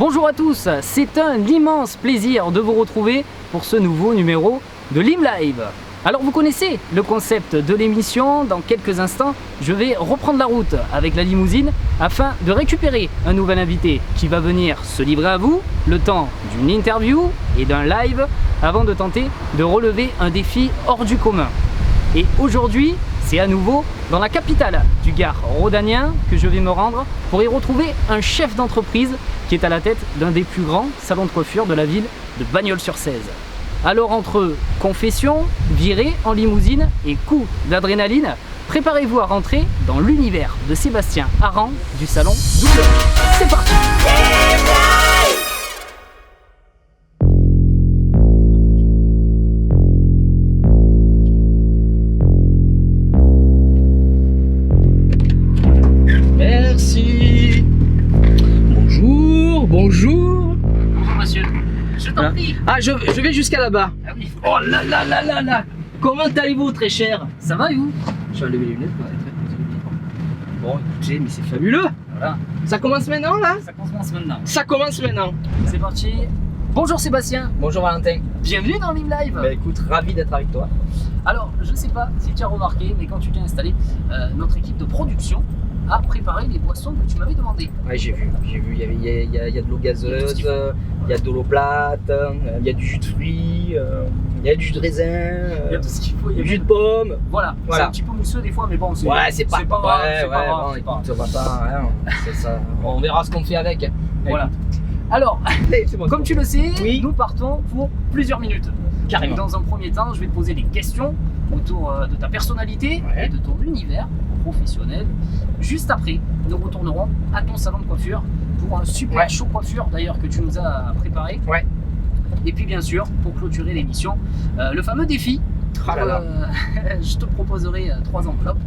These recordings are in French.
Bonjour à tous, c'est un immense plaisir de vous retrouver pour ce nouveau numéro de Lim Live. Alors vous connaissez le concept de l'émission, dans quelques instants je vais reprendre la route avec la limousine afin de récupérer un nouvel invité qui va venir se livrer à vous le temps d'une interview et d'un live avant de tenter de relever un défi hors du commun. Et aujourd'hui, c'est à nouveau dans la capitale du Gard rhodanien que je vais me rendre pour y retrouver un chef d'entreprise qui est à la tête d'un des plus grands salons de coiffure de la ville de Bagnols-sur-Cèze. Alors entre confession, virée en limousine et coup d'adrénaline, préparez-vous à rentrer dans l'univers de Sébastien Aran du salon Double. C'est parti! Merci. Bonjour. Bonjour monsieur, je t'en prie. Ah, je vais jusqu'à là-bas. Ah oui. Oh là là là là là. Comment allez-vous, très cher? Ça va et vous? Je vais enlever les lunettes. Bon, écoutez, mais c'est fabuleux. Voilà, Ça commence maintenant, là? ça commence maintenant. Ça commence maintenant. C'est parti. Bonjour Sébastien, Bonjour Valentin. bienvenue dans Lim Live. Bah écoute, ravi d'être avec toi. Alors, je ne sais pas si tu as remarqué, mais quand tu t'es installé, notre équipe de production a préparé les boissons que tu m'avais demandé. Ouais, j'ai vu. Il y a de l'eau gazeuse, il y a de l'eau plate, il y a du jus de fruits, il y a du jus de raisin, Il y a tout ce qu'il faut. Il y a du jus de pomme. Voilà, c'est Voilà. un petit peu mousseux des fois, mais bon, Ouais, c'est pas grave. ouais, c'est pas grave, bon, c'est pas grave. écoute, on va pas, hein, c'est ça. On verra ce qu'on fait avec. Voilà. Alors, C'est bon, comme tu le sais, Oui. nous partons pour plusieurs minutes. Carrément. Dans un premier temps, je vais te poser des questions autour de ta personnalité Ouais. et de ton univers professionnel. Juste après, nous retournerons à ton salon de coiffure pour un super Ouais. show coiffure d'ailleurs que tu nous as préparé. Ouais. Et puis bien sûr, pour clôturer l'émission, le fameux défi. Ah là là. Je te proposerai 3 enveloppes.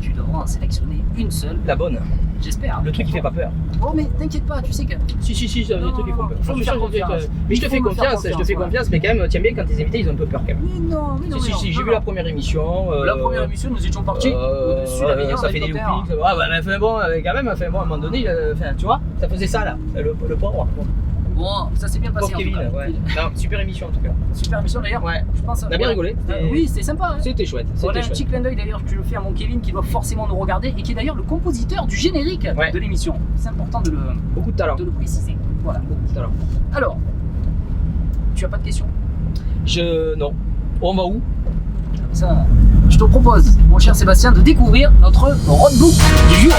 Tu devras en sélectionner une seule, La bonne. j'espère. Le truc qui fait pas peur. Oh mais t'inquiète pas, tu sais que Si, ça Non, des trucs qui font peur. faut me faire confiance. Mais je te Il fais faut me faire confiance, confiance, mais quand même, tiens bien quand tes invités ils ont un peu peur quand même. Mais non, Si, j'ai vu la première émission. La première émission, nous étions partis au-dessus de la Vignette ça fait des loopings. Ouais, mais enfin bon, quand même, enfin bon, à un moment donné, enfin, tu vois, ça faisait ça là, le pauvre. Bon, ça s'est bien passé Pauvre en Kevin, tout cas. ouais. Non, super émission en tout cas. Super émission d'ailleurs. Ouais. Je pense. On a bien rigolé. Oui, c'était sympa. Hein. C'était chouette. Voilà, C'était un petit chouette. clin d'œil d'ailleurs que je le fais à mon Kevin qui doit forcément nous regarder et qui est d'ailleurs le compositeur du générique Ouais. de l'émission. C'est important de Beaucoup de talent. le préciser. Voilà. Beaucoup de talent. Alors, tu as pas de questions? Non. On va où? Comme ça, je te propose, mon cher Sébastien, de découvrir notre roadbook du jour.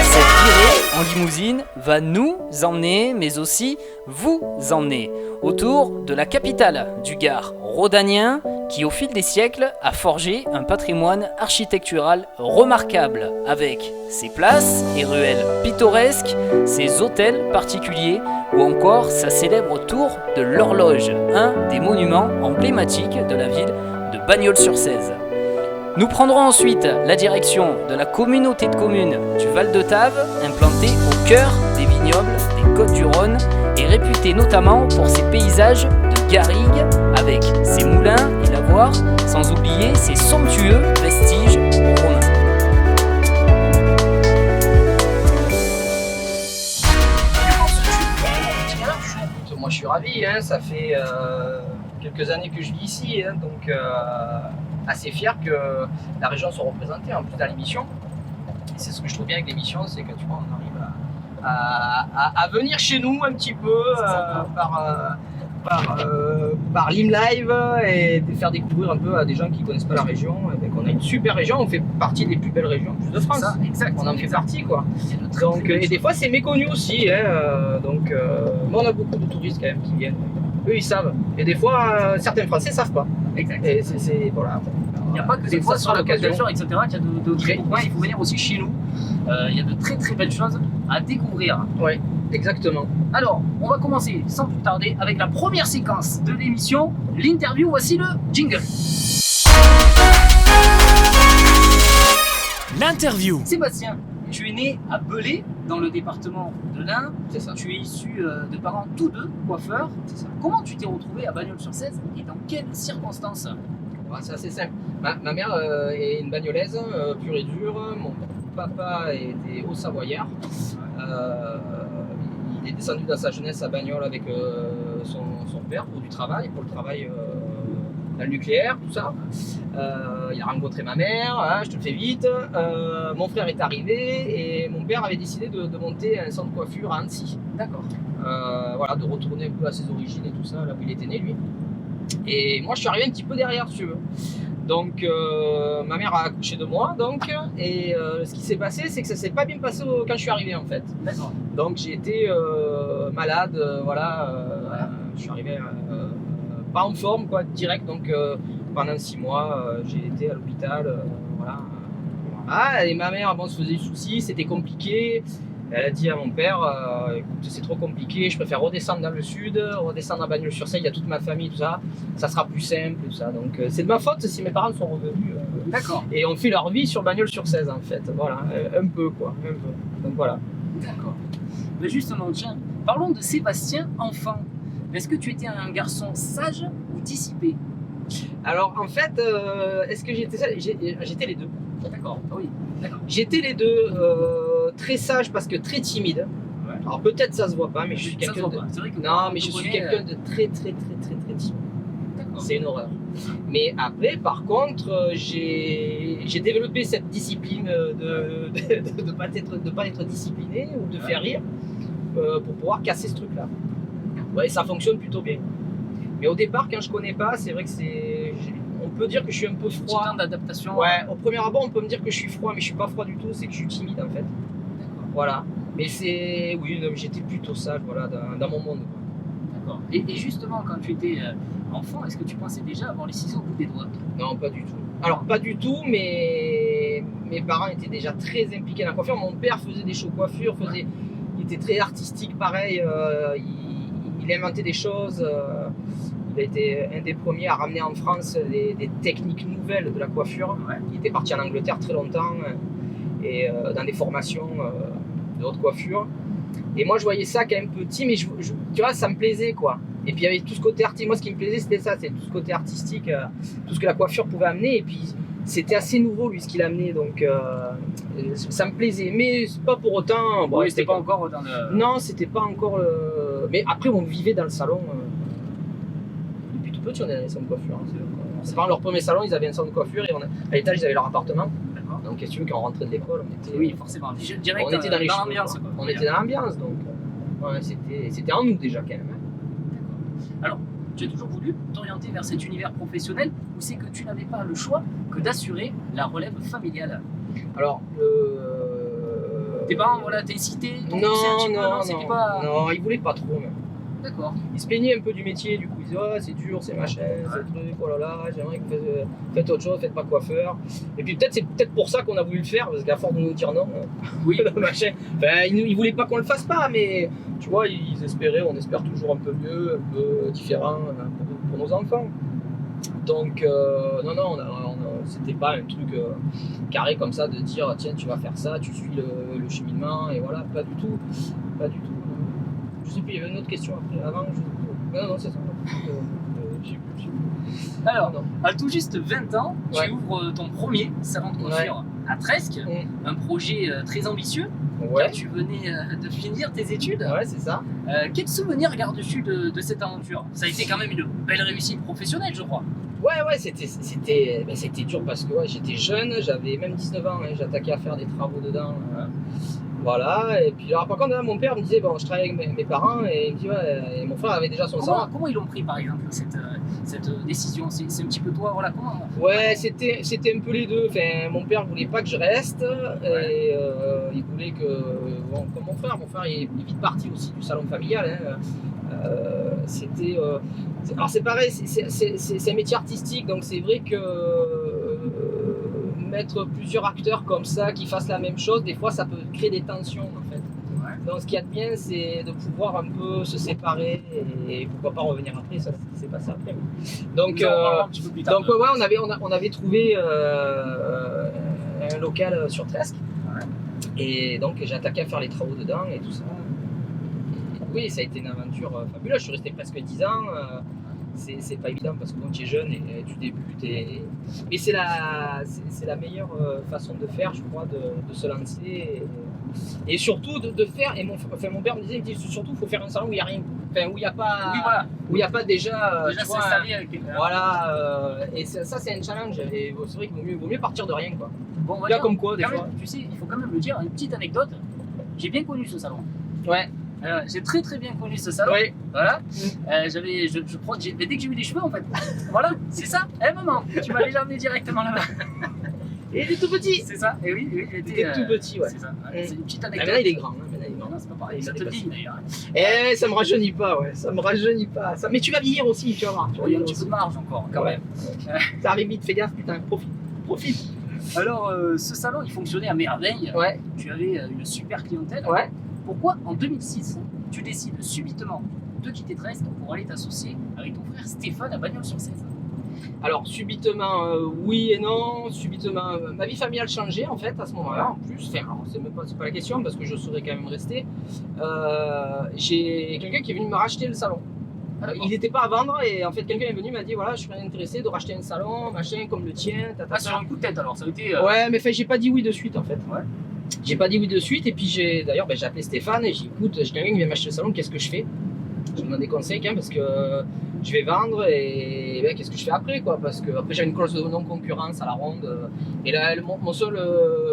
Cette virée en limousine va nous emmener, mais aussi vous emmener, autour de la capitale du Gard rhodanien qui, au fil des siècles, a forgé un patrimoine architectural remarquable avec ses places et ruelles pittoresques, ses hôtels particuliers ou encore sa célèbre tour de l'horloge, un des monuments emblématiques de la ville de Bagnols-sur-Cèze. Nous prendrons ensuite la direction de la communauté de communes du Val de Tave, implantée au cœur des vignobles des Côtes-du-Rhône et réputée notamment pour ses paysages de garrigues avec ses moulins et lavoirs, sans oublier ses somptueux vestiges romains. Moi je suis ravi, hein, ça fait quelques années que je vis ici, hein, donc assez fier que la région soit représentée en plus dans l'émission. Et c'est ce que je trouve bien avec l'émission, c'est que tu vois, on arrive à venir chez nous un petit peu par Lim Live et de faire découvrir un peu à des gens qui ne connaissent pas la région. Et qu'on a une super région, on fait partie des plus belles régions de France. Ça, exact. On en fait partie quoi. Il y a de très, Donc, très belles et des fois c'est méconnu aussi, hein, donc mais on a beaucoup de touristes quand même qui viennent. Eux ils savent, et des fois certains Français savent pas. choses. Exact. Et c'est voilà. Il n'y a pas que C'est des fois ça sur la l'occasion. culture, etc. qu'il y a de très beaux coins. Il faut venir aussi chez nous. Il y a de très très belles choses à découvrir. Ouais, exactement. Alors, on va commencer sans plus tarder avec la première séquence de l'émission, l'interview. Voici le jingle. L'interview. Sébastien, tu es né à Belay, dans le département de l'Ain. C'est ça. Tu es issu de parents tous deux coiffeurs. C'est ça. Comment tu t'es retrouvé à Bagnols-sur-Cèze et dans quelles circonstances? Ouais, c'est assez simple. Ma mère est une bagnolaise, pure et dure. Mon papa était haut savoyard. il est descendu dans sa jeunesse à Bagnoles avec son père pour le travail dans le nucléaire, tout ça. Il a rencontré ma mère, hein, je te le fais vite. Mon frère est arrivé et mon père avait décidé de monter un centre de coiffure à Annecy. D'accord. Voilà, de retourner un peu à ses origines et tout ça, là où il était né lui. Et moi je suis arrivé un petit peu derrière, si tu veux. Donc ma mère a accouché de moi, donc, et ce qui s'est passé, c'est que ça s'est pas bien passé quand je suis arrivé en fait. D'accord. Donc j'ai été malade, voilà. Je suis arrivé pas en forme, quoi, direct. Donc pendant 6 mois, j'ai été à l'hôpital, voilà. Ah, et ma mère, bon, se faisait du souci, c'était compliqué. Elle a dit à mon père, écoute, c'est trop compliqué, je préfère redescendre dans le sud, redescendre à Bagnoles-sur-Seine, il y a toute ma famille, tout ça, ça sera plus simple, tout ça. Donc c'est de ma faute si mes parents sont revenus. D'accord. Et ont fait leur vie sur Bagnoles-sur-Cèze en fait, voilà, un peu quoi, un peu. Donc voilà. D'accord. Mais justement, tiens, parlons de Sébastien enfant. Est-ce que tu étais un garçon sage ou dissipé? Alors en fait, est-ce que j'étais sage? J'étais les deux. D'accord, ah oui, d'accord. J'étais les deux, très sage parce que très timide. Ouais. Alors peut-être ça se voit pas, mais je suis Ça se quelqu'un voit de... pas. C'est vrai que Non, quand mais on je te suis connaît, quelqu'un de très timide. D'accord. C'est une horreur. Mais après, par contre, j'ai développé cette discipline de pas être discipliné ou de faire rire pour pouvoir casser ce truc-là. Ouais, ça fonctionne plutôt bien. Mais au départ, quand je connais pas, c'est vrai que on peut dire que je suis un peu Petit froid. temps d'adaptation. Ouais, au premier abord, on peut me dire que je suis froid, mais je suis pas froid du tout, c'est que je suis timide en fait. D'accord. Voilà. Mais oui, non, j'étais plutôt sage, voilà, dans mon monde. D'accord. Et justement, quand tu étais enfant, est-ce que tu pensais déjà avoir les ciseaux au bout des doigts? Non, pas du tout. Alors, pas du tout, mais mes parents étaient déjà très impliqués dans la coiffure. Mon père faisait des shows coiffure, il était très artistique, pareil. Il inventait des choses. Il a été un des premiers à ramener en France des techniques nouvelles de la coiffure. Ouais. Il était parti en Angleterre très longtemps et dans des formations de haute coiffure. Et moi, je voyais ça quand même petit, mais tu vois, ça me plaisait, quoi. Et puis, il y avait tout ce côté artistique. Moi, ce qui me plaisait, c'était ça, c'est tout ce côté artistique, tout ce que la coiffure pouvait amener. Et puis, c'était assez nouveau, lui, ce qu'il amenait. Donc, ça me plaisait. Mais c'est pas pour autant... Bon, Oui, c'était pas encore dans le... Non, c'était pas encore le... Mais après, on vivait dans le salon. Depuis tout petit, on avait un salon de coiffure. Hein. C'est pas leur premier salon, ils avaient un salon de coiffure. Et à l'étage, ils avaient leur appartement. D'accord. Donc, qu'est-ce que tu veux, quand on rentrait de l'école, on était... Oui, forcément. Direct, on était dans l'ambiance. Quoi. On était dans l'ambiance, donc ouais, c'était en nous déjà quand même. Hein. D'accord. Alors, tu as toujours voulu t'orienter vers cet univers professionnel ou c'est que tu n'avais pas le choix que d'assurer la relève familiale? Alors, tes parents, voilà, t'as incité, t'ont non, poussé un petit peu, c'était pas... non, ils voulaient pas trop même. D'accord. Ils se plaignaient un peu du métier, du coup ils disaient oh, c'est dur, c'est machin, c'est le truc, oh là là, j'aimerais que vous faites autre chose, faites pas coiffeur. Et puis c'est peut-être pour ça qu'on a voulu le faire, parce qu'à force de nous dire non, Oui. machin, ben, ils voulaient pas qu'on le fasse pas, mais tu vois, ils espéraient, on espère toujours un peu mieux, un peu différent pour nos enfants. Donc non, c'était pas un truc carré comme ça de dire tiens tu vas faire ça, tu suis le cheminement et voilà, pas du tout. Je sais plus, il y avait une autre question après, avant. Non, c'est ça. Alors, non. à tout juste 20 ans, tu Ouais. ouvres ton premier salon de coiffure à Tresques, un projet très ambitieux, Ouais, car tu venais de finir tes études. ouais, c'est ça. Quel souvenir gardes-tu de cette aventure? Ça a été quand même une belle réussite professionnelle, je crois. Ouais, c'était dur parce que ouais, j'étais jeune, j'avais même 19 ans, hein, j'attaquais à faire des travaux dedans. Voilà, et puis alors par contre là, mon père me disait bon je travaille avec mes parents et il me dit ouais, et mon frère avait déjà son salon. Comment ils l'ont pris par exemple cette décision? C'est un petit peu toi, voilà, comment? Ouais, c'était un peu les deux. Enfin, mon père voulait pas que je reste et il voulait que bon, comme mon frère il est vite parti aussi du salon familial. Hein, alors c'est pareil, c'est un métier artistique, donc c'est vrai que mettre plusieurs acteurs comme ça qui fassent la même chose, des fois ça peut créer des tensions en fait. Ouais. Donc ce qu'il y a de bien, c'est de pouvoir un peu se séparer et pourquoi pas revenir après, ça c'est passé après. Donc Nous en parlerons un petit peu plus tard. donc ouais, on avait trouvé un local sur Tresques. Ouais. Et donc j'ai attaqué à faire les travaux dedans et tout ça. Et oui, ça a été une aventure fabuleuse. Je suis resté presque 10 ans. C'est pas évident parce que quand tu es jeune et tu débutes. Mais c'est la meilleure façon de faire, je crois, de se lancer. Et surtout de faire, et mon père me disait, il dit surtout il faut faire un salon où il n'y a rien, enfin où il n'y a pas, Oui, voilà. où il y a pas déjà, Déjà tu vois, s'installer avec les... voilà, et ça c'est un challenge, et c'est vrai qu'il vaut mieux partir de rien, quoi. Bon, on va Là dire, comme quoi, des quand fois. même, tu sais, il faut quand même le dire, une petite anecdote. J'ai bien connu ce salon. Ouais, J'ai très très bien connu ce salon. ouais. Voilà. Je crois que dès que j'ai eu les cheveux en fait. Voilà, c'est ça. Eh maman, tu m'as déjà amené directement là-bas. Et il est tout petit. C'est ça. Et oui, il Il était tout petit, ouais. C'est ça. Mm. C'est une petite Ah, anecdote. maintenant il est grand, hein, maintenant il est grand. Non, c'est pas pareil. Il Ça est te passé. dit d'ailleurs. Eh, ça me rajeunit pas, ouais, ça me rajeunit pas. Ça... Mais tu vas vieillir aussi, tu vas voir. Tu vas Il y a un vieillir petit aussi. peu de marge encore, quand Ouais. même. Ça arrive vite, fais gaffe, putain, profite. Alors, ce salon, il fonctionnait à merveille. Ouais, Tu avais une super clientèle. ouais. Pourquoi en 2006, tu décides subitement de quitter Trest pour aller t'associer avec ton frère Stéphane à Bagnols-sur-Cèze? Alors, subitement, oui et non. Subitement, ma vie familiale changeait en fait à ce moment-là. En plus, enfin, alors, c'est pas la question parce que je serais quand même resté. J'ai quelqu'un qui est venu me racheter le salon. Il n'était pas à vendre et en fait, quelqu'un est venu m'a dit voilà, je suis intéressé de racheter un salon, machin, comme le tien. Ah, sur un coup de tête alors, ça a été. Ouais, mais j'ai pas dit oui de suite en fait. Ouais. J'ai pas dit oui de suite et puis j'ai appelé Stéphane et j'ai dit écoute, j'ai quelqu'un qui vient m'acheter le salon, qu'est-ce que je fais? Je lui demande des conseils hein, parce que je vais vendre et ben, qu'est-ce que je fais après quoi? Parce que après j'ai une clause de non-concurrence à la ronde et là mon seul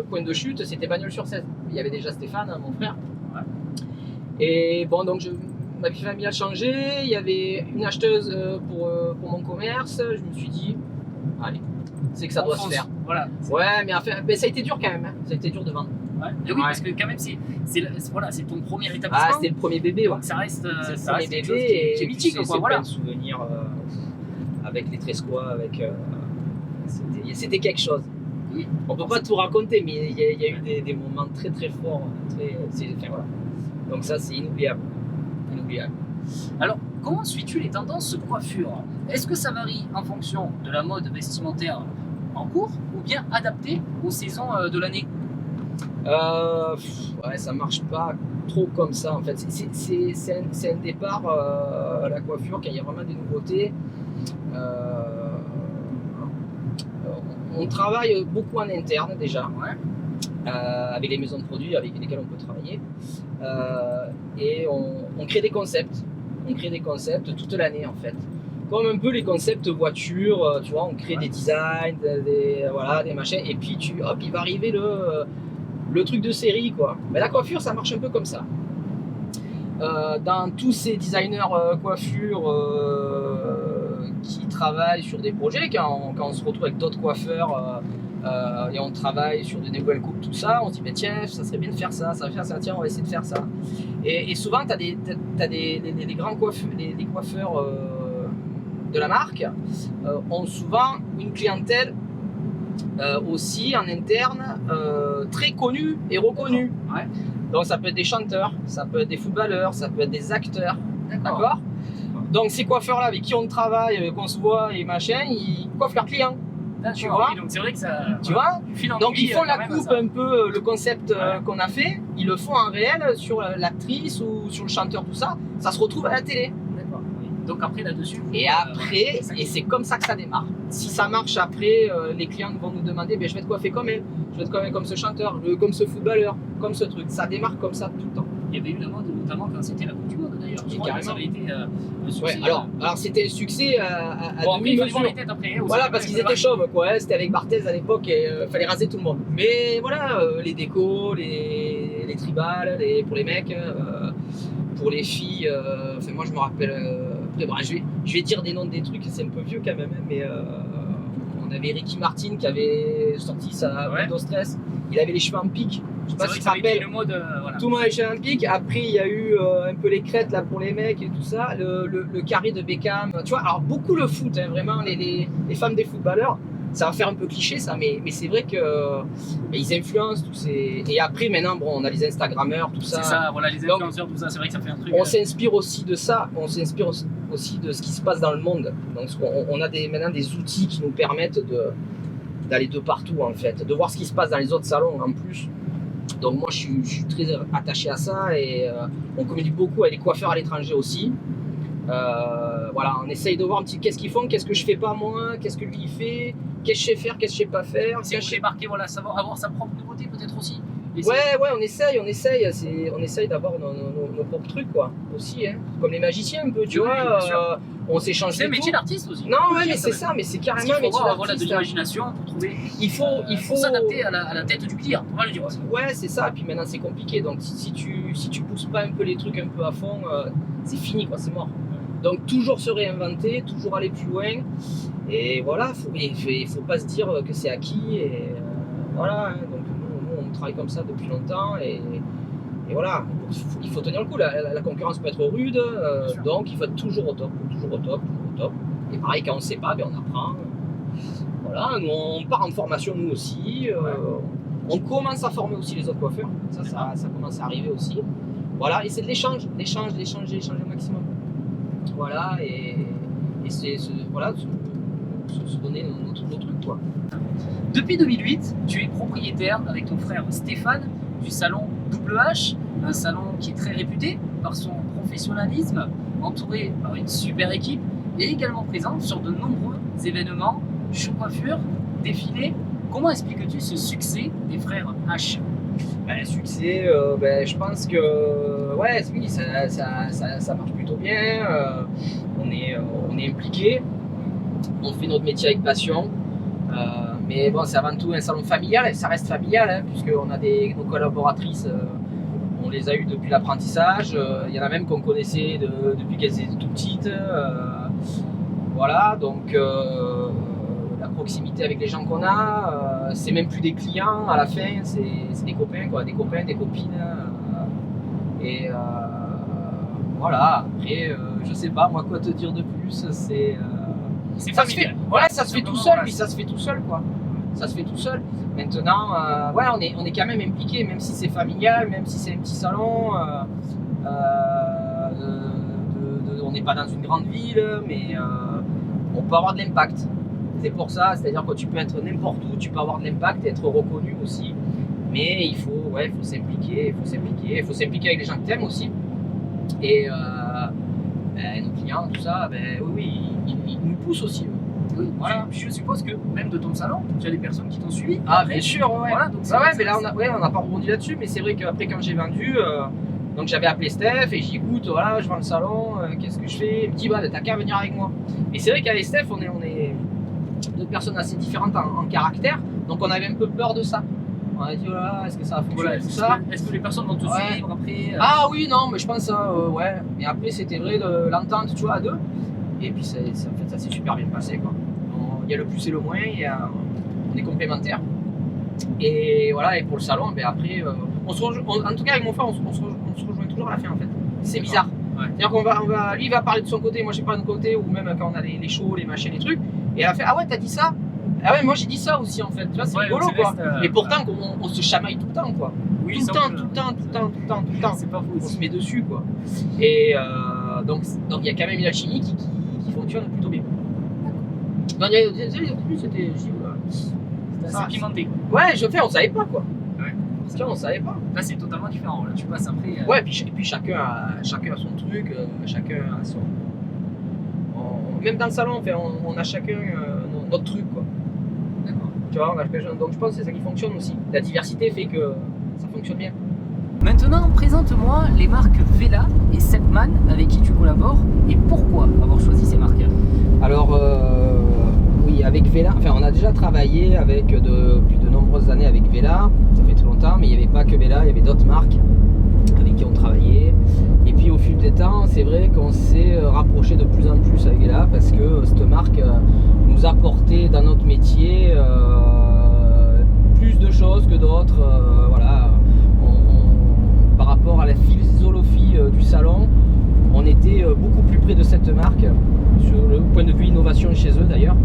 point de chute c'était Bagnols-sur-Cèze. Il y avait déjà Stéphane, hein, mon frère. Ouais. Et bon donc ma vie familiale a changé, il y avait une acheteuse pour mon commerce, je me suis dit allez, c'est que ça doit se faire. Voilà. Ouais, mais enfin, ben, ça a été dur quand même, hein. Ça a été dur de vendre. Ouais. Et oui, parce que quand même, c'est ton premier établissement. Ah, c'était le premier bébé, ouais. Donc ça reste, C'est le ça premier reste quelque bébé chose qui et est mythique, c'est quoi. Voilà. plein de souvenirs avec les Trescois, avec. C'était quelque chose. Oui. On peut pas tout raconter, mais il y a eu des moments très très forts. Enfin, voilà. Donc ça, c'est inoubliable. Inoubliable. Alors, comment suis-tu les tendances coiffure? Est-ce que ça varie en fonction de la mode vestimentaire en cours ou bien adapté aux saisons de l'année? Ouais, ça marche pas trop comme ça en fait. C'est un départ à la coiffure quand il y a vraiment des nouveautés. On travaille beaucoup en interne déjà, Ouais. avec les maisons de produits avec lesquelles on peut travailler. Et on crée des concepts. On crée des concepts toute l'année en fait. Comme un peu les concepts voitures, tu vois, on crée des designs, des machins, et puis hop, il va arriver le truc de série quoi. Mais la coiffure ça marche un peu comme ça. Dans tous ces designers coiffure qui travaillent sur des projets, quand on se retrouve avec d'autres coiffeurs et on travaille sur des nouvelles coupes, tout ça, on se dit mais tiens, ça serait bien de faire ça, tiens, on va essayer de faire ça. Et souvent, tu as des grands coiffeurs, les coiffeurs de la marque ont souvent une clientèle aussi en interne très connue et reconnue. Ouais. Donc ça peut être des chanteurs, ça peut être des footballeurs, ça peut être des acteurs, d'accord? Donc ces coiffeurs-là avec qui on travaille, qu'on se voit et machin, ils coiffent leurs clients. Tu vois, oui, donc c'est vrai que ça. Tu vois? Donc ils font la quand même, coupe ça. un peu, le concept qu'on a fait, ils le font en réel sur l'actrice ou sur le chanteur, tout ça, ça se retrouve à la télé. D'accord. Oui. Donc après là-dessus. Et après, et c'est comme ça que ça démarre. Si ça marche après, les clients vont nous demander, ben, je vais te coiffer comme elle, je vais te coiffer comme ce chanteur, comme ce footballeur, comme ce truc. Ça démarre comme ça tout le temps. Il y avait eu la mode, notamment quand c'était la Coupe du Monde d'ailleurs. Je crois que ça avait été un succès. Ouais, alors c'était un succès à bon, après, il fallait voir demi-mesure. les têtes après. Aussi, Voilà, parce qu'ils étaient chauves, quoi. Hein, c'était avec Barthez à l'époque et fallait raser tout le monde. Mais voilà, les décos, les tribales, pour les mecs, pour les filles. Enfin, moi, je me rappelle. Après, bon, je vais dire des noms des trucs, c'est un peu vieux quand même, hein, mais on avait Ricky Martin qui avait sorti sa mode au stress. Il avait les cheveux en pique. Je sais pas si tu te rappelles. Le mode, voilà. Tout le monde avait les cheveux en pique. Après, il y a eu un peu les crêtes là pour les mecs et tout ça. Le carré de Beckham. Tu vois, alors beaucoup le foot, hein, vraiment, les femmes des footballeurs. Ça va faire un peu cliché ça, mais c'est vrai que ils influencent tous ces. Et après, maintenant, bon, on a les Instagrammeurs, tout ça. C'est ça, voilà, les influenceurs, tout ça, c'est vrai que ça fait un truc. On s'inspire aussi de ça, on s'inspire aussi de ce qui se passe dans le monde. Donc, on a maintenant des outils qui nous permettent d'aller de partout en fait, de voir ce qui se passe dans les autres salons en plus. Donc moi je suis très attaché à ça et on communique beaucoup avec les coiffeurs à l'étranger aussi. Voilà, on essaye de voir un petit qu'est-ce qu'ils font, qu'est-ce que je fais pas moi, qu'est-ce que lui il fait, qu'est-ce que je sais faire, qu'est-ce que je sais pas faire. Si je sais marquer, voilà, savoir avoir sa propre nouveauté peut-être aussi. Ouais, on essaye, on essaye d'avoir nos propres trucs, quoi, aussi, hein. Comme les magiciens, un peu, tu vois, on s'échange. C'est un métier d'artiste aussi. Non, ouais, mais c'est ça, mais c'est carrément un métier d'artiste. Avoir de l'imagination pour trouver. Il faut s'adapter à la tête du client, on va le dire. Ouais, c'est ça, et puis maintenant c'est compliqué, donc si tu pousses pas un peu les trucs un peu à fond, c'est fini, quoi, c'est mort. Donc toujours se réinventer, toujours aller plus loin, et voilà, il faut pas se dire que c'est acquis, et voilà, hein. Donc nous on travaille comme ça depuis longtemps, et voilà, il faut tenir le coup, la concurrence peut être rude, donc il faut être toujours au top, et pareil, quand on sait pas, on apprend, voilà, nous on part en formation nous aussi, on commence à former aussi les autres coiffeurs, ça commence à arriver aussi, voilà, et c'est de l'échange au maximum. Voilà, et c'est se donner nos trucs, quoi. Depuis 2008, tu es propriétaire avec ton frère Stéphane du salon WH, un salon qui est très réputé par son professionnalisme, entouré par une super équipe et également présent sur de nombreux événements, show coiffure, défilés. Comment expliques-tu ce succès des frères H? Succès, je pense que oui, ça marche plutôt bien, on est impliqué, on fait notre métier avec passion, mais bon, c'est avant tout un salon familial, et ça reste familial, hein, puisqu'on a nos collaboratrices, on les a eues depuis l'apprentissage, il y en a même qu'on connaissait depuis qu'elles étaient tout petites, voilà, donc la proximité avec les gens qu'on a, c'est même plus des clients à la fin, c'est des copains, quoi, des copines, et voilà, après, je sais pas, moi, quoi te dire de plus, c'est familial. Ça se fait tout seul, ça se fait tout seul, quoi. Ça se fait tout seul. Maintenant, on est quand même impliqué, même si c'est familial, même si c'est un petit salon, on n'est pas dans une grande ville, mais on peut avoir de l'impact. C'est pour ça, c'est-à-dire que tu peux être n'importe où, tu peux avoir de l'impact et être reconnu aussi, mais il faut s'impliquer, il faut s'impliquer avec les gens que t'aimes aussi, et nos clients, tout ça, ils nous poussent aussi. Oui, voilà. Je suppose que même de ton salon, tu as des personnes qui t'ont suivi. Bien sûr, ouais. Voilà, donc mais là on n'a pas rebondi là-dessus, mais c'est vrai qu'après quand j'ai vendu, donc j'avais appelé Steph et j'ai dit écoute, voilà, je vends le salon, qu'est-ce que je fais? Il me dit t'as qu'à venir avec moi. Et c'est vrai qu'avec Steph, on est deux personnes assez différentes en caractère, donc on avait un peu peur de ça. On a dit voilà, est-ce que ça va fonctionner, tout ça? Est-ce que les personnes vont te suivre après? Ah oui, non, mais je pense ouais. Mais après c'était vrai de l'entente, tu vois, à deux. Et puis ça s'est super bien passé, quoi. Il y a le plus et le moins, on est complémentaires. Et voilà, et pour le salon, après, en tout cas avec mon frère, on se rejoint toujours à la fin, en fait. C'est bizarre. Ouais. C'est-à-dire lui il va parler de son côté, moi j'ai parlé de mon côté, ou même quand on a les shows, les machins, les trucs. Et elle a fait ah ouais, t'as dit ça? Ah ouais, moi j'ai dit ça aussi, en fait. Tu vois, c'est rigolo, quoi. Et pourtant on se chamaille tout le temps, quoi. Oui, tout le temps. C'est pas fou. On se met dessus, quoi. Et donc il y a quand même une alchimie qui fonctionne plutôt bien. Non, au début c'était assez pimenté. Ouais, on savait pas, quoi. Ouais. Parce qu'on savait pas. Là c'est totalement différent. Là tu passes après. Ouais, et puis chacun a son truc, chacun a son. Même dans le salon, on a chacun notre truc, quoi. D'accord. Tu vois, donc je pense que c'est ça qui fonctionne aussi. La diversité fait que ça fonctionne bien. Maintenant, présente-moi les marques Vela et Sepman avec qui tu collabores et pourquoi avoir choisi ces marques? Alors, oui, avec Vela, on a déjà travaillé depuis de nombreuses années avec Vela, ça fait très longtemps, mais il n'y avait pas que Vela, il y avait d'autres marques avec qui on travaillait. Et puis au fil des temps, c'est vrai qu'on s'est rapproché de plus en plus avec Vela parce que cette marque nous apportait dans notre métier plus de choses que d'autres. Voilà. Par rapport à la philosophie du salon, on était beaucoup plus près de cette marque, sur le point de vue innovation chez eux d'ailleurs.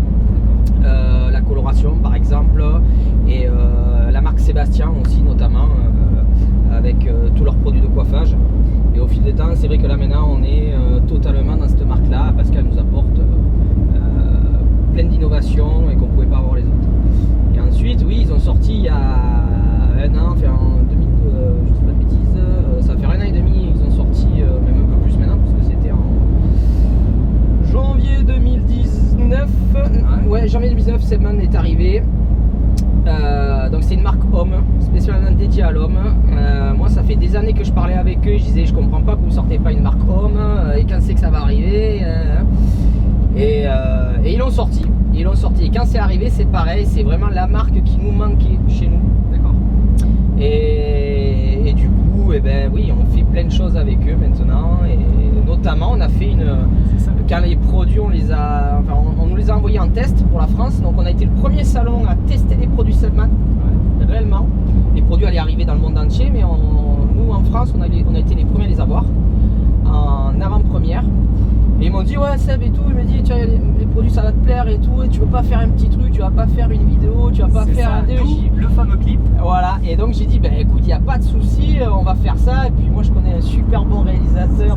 La coloration par exemple, et la marque Sébastien aussi notamment, avec tous leurs produits de coiffage. Et au fil des temps, c'est vrai que là maintenant on est totalement dans cette marque là, parce qu'elle nous apporte plein d'innovations et qu'on ne pouvait pas avoir les autres. Et ensuite, oui, ils ont sorti il y a un an, en 2000, je ne sais pas de bêtises, ça va faire 1 an et demi, ils ont sorti, même un peu plus maintenant, parce que c'était en janvier 2019. Ouais, janvier 2019, Sepman est arrivé. Donc c'est une marque Homme, spécialement dédié à l'homme. Moi, ça fait des années que je parlais avec eux, je disais je comprends pas que vous sortez pas une marque Homme, et quand c'est que ça va arriver. Et ils l'ont sorti. Et quand c'est arrivé, c'est pareil, c'est vraiment la marque qui nous manquait chez nous. D'accord. Et du coup, eh ben, oui, on fait plein de choses avec eux maintenant. Et notamment, on a fait quand les produits, on nous les a envoyés en test pour la France. Donc, on a été le premier salon à tester les produits Subman, réellement. Les produits allaient arriver dans le monde entier, mais nous, en France, on a été les premiers à les avoir en avant-première. Et ils m'ont dit ouais Seb et tout, il m'a dit tiens les produits ça va te plaire et tout, et tu veux pas faire un petit truc, tu vas pas faire une vidéo, tu vas pas faire un le fameux clip. Voilà, et donc j'ai dit ben écoute, il n'y a pas de souci, on va faire ça, et puis moi je connais un super bon réalisateur